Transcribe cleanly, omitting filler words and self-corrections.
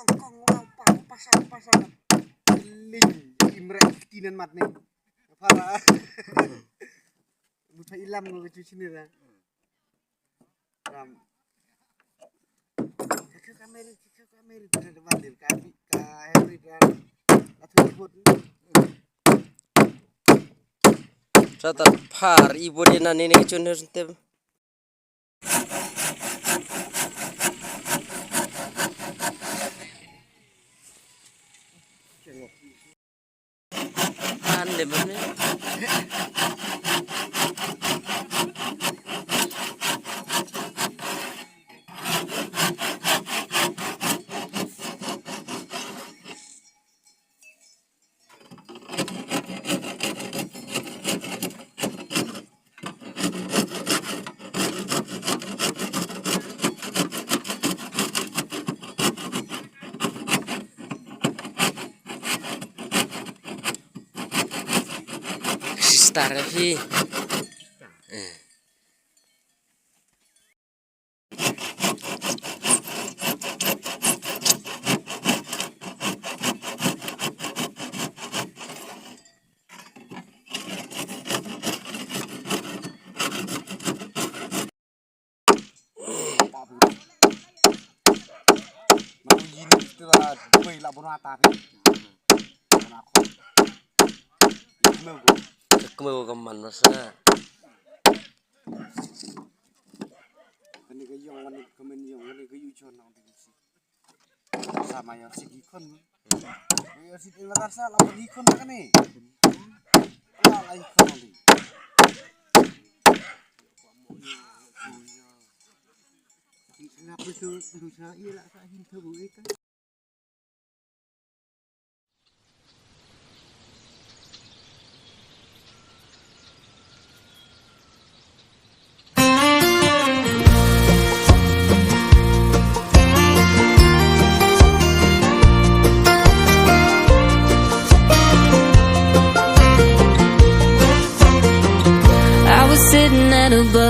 kong pasang ling imrek kinan mat nih para buta ilam lo cuci nih ram ke kamera tidak mandir kaki ka Henry dan atau ribut Rata par ibu dia nani ni kecun tem. Ande mana? Start lagi. Setelah dubai lah bono atar aku Kemau keman masa. ini ke yang ini kemen yang ini ke yujon nanti sama yang si ikon yang si tinggal sa lawan ikon kan nih lah ikon nanti kenapa itu berusaha iya lah saya hinta bu itu Sitting at a bar